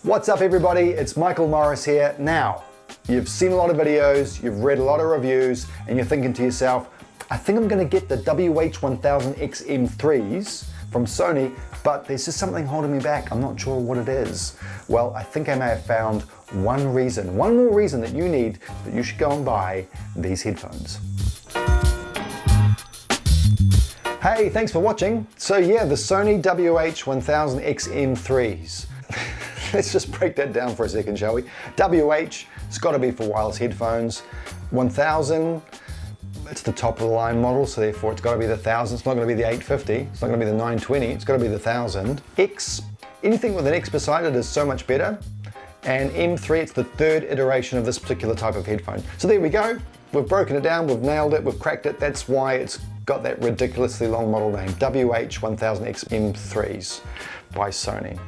What's up everybody, it's Michael Morris here. Now, you've seen a lot of videos, you've read a lot of reviews, and you're thinking to yourself, I think I'm gonna get the WH1000XM3s from Sony, but there's just something holding me back. I'm not sure what it is. Well, I think I may have found one more reason that you need, that you should go and buy these headphones. Hey, thanks for watching. So yeah, the Sony WH1000XM3s. Let's just break that down for a second, shall we? WH, it's got to be for wireless headphones. 1000, it's the top of the line model, so therefore it's got to be the 1000. It's not going to be the 850, it's not going to be the 920, it's got to be the 1000. X, anything with an X beside it is so much better. And M3, it's the third iteration of this particular type of headphone. So there we go. We've broken it down, we've nailed it, we've cracked it. That's why it's got that ridiculously long model name, WH1000XM3s by Sony.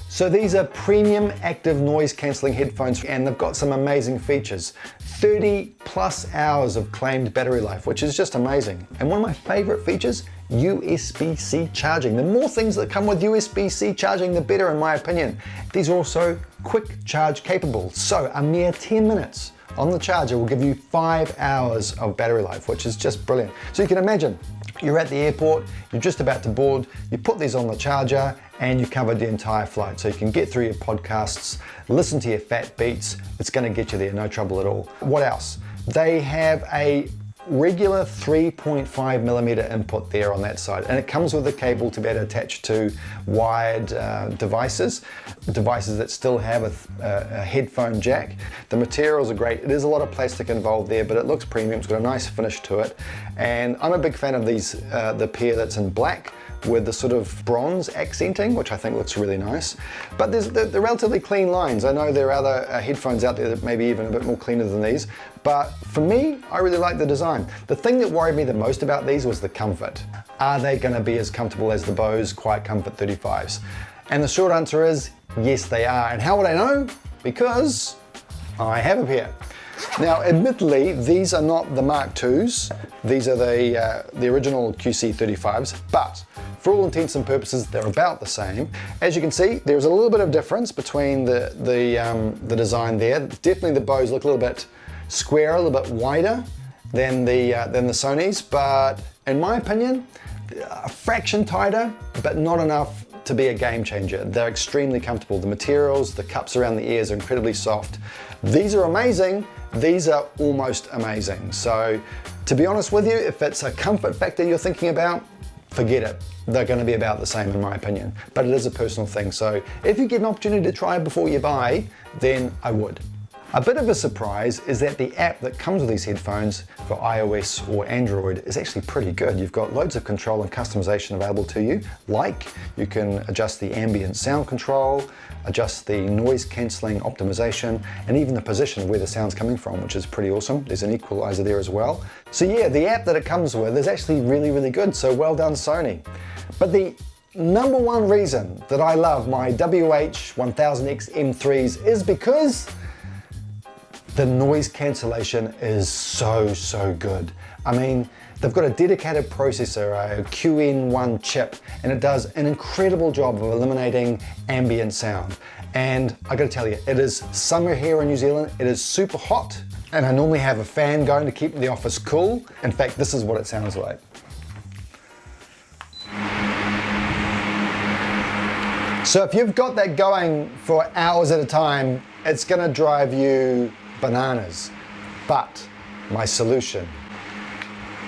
So these are premium active noise cancelling headphones, and they've got some amazing features. 30 plus hours of claimed battery life, which is just amazing. And one of my favorite features, USB-C charging. The more things that come with USB-C charging, the better in my opinion. These are also quick charge capable. So a mere 10 minutes on the charger will give you 5 hours of battery life, which is just brilliant. So you can imagine, you're at the airport, you're just about to board, you put these on the charger and you've covered the entire flight. So you can get through your podcasts, listen to your fat beats, it's gonna get you there, no trouble at all. What else? They have a regular 3.5mm input there on that side, and it comes with a cable to be able to attach to wired devices that still have a headphone jack. The materials are great. There's a lot of plastic involved there, but it looks premium. It's got a nice finish to it, and I'm a big fan of these, the pair that's in black with the sort of bronze accenting, which I think looks really nice. But there's the relatively clean lines. I know there are other headphones out there that may be even a bit more cleaner than these, but for me, I really like the design. The thing that worried me the most about these was the comfort. Are they gonna be as comfortable as the Bose Quiet Comfort 35s? And the short answer is, yes they are. And how would I know? Because I have a pair. Now, admittedly, these are not the Mark IIs. These are the original QC35s, but for all intents and purposes, they're about the same. As you can see, there's a little bit of difference between the design there. Definitely the Bose look a little bit square, a little bit wider than the Sonys, but in my opinion, a fraction tighter, but not enough to be a game changer. They're extremely comfortable. The materials, the cups around the ears are incredibly soft. These are amazing. These are almost amazing. So to be honest with you, if it's a comfort factor you're thinking about, forget it. They're going to be about the same in my opinion, but it is a personal thing. So if you get an opportunity to try before you buy, then I would. A bit of a surprise is that the app that comes with these headphones for iOS or Android is actually pretty good. You've got loads of control and customization available to you, like you can adjust the ambient sound control, adjust the noise cancelling optimization, and even the position of where the sound's coming from, which is pretty awesome. There's an equalizer there as well. So yeah, the app that it comes with is actually really, really good, so well done Sony. But the number one reason that I love my WH1000XM3s is because the noise cancellation is so good. I mean, they've got a dedicated processor, a QN1 chip, and it does an incredible job of eliminating ambient sound. And I gotta tell you, it is summer here in New Zealand, it is super hot, and I normally have a fan going to keep the office cool. In fact, this is what it sounds like. So if you've got that going for hours at a time, it's gonna drive you bananas. But my solution,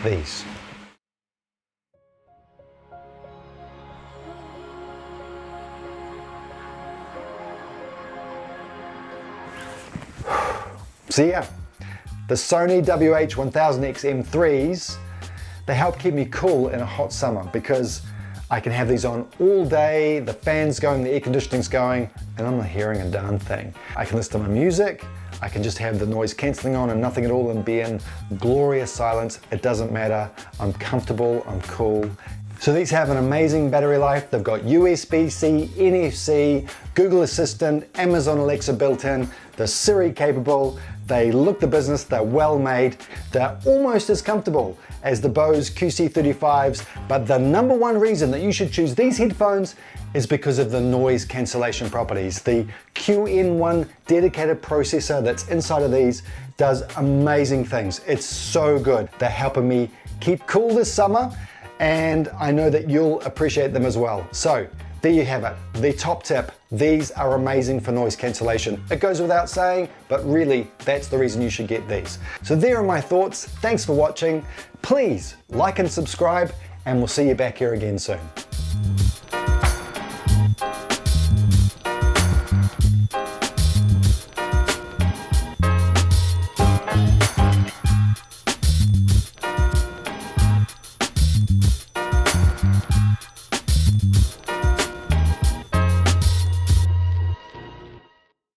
these. So yeah, the Sony WH1000XM3s, they help keep me cool in a hot summer because I can have these on all day, the fan's going, the air conditioning's going, and I'm not hearing a darn thing. I can listen to my music, I can just have the noise cancelling on and nothing at all and be in glorious silence. It doesn't matter. I'm comfortable, I'm cool. So these have an amazing battery life. They've got USB-C, NFC, Google Assistant, Amazon Alexa built in, they're Siri capable, They look the business, they're well made, they're almost as comfortable as the Bose QC35s, but the number one reason that you should choose these headphones is because of the noise cancellation properties. The QN1 dedicated processor that's inside of these does amazing things. It's so good. They're helping me keep cool this summer, and I know that you'll appreciate them as well. So there you have it, the top tip. These are amazing for noise cancellation. It goes without saying, but really that's the reason you should get these. So there are my thoughts. Thanks for watching. Please like and subscribe, and we'll see you back here again soon.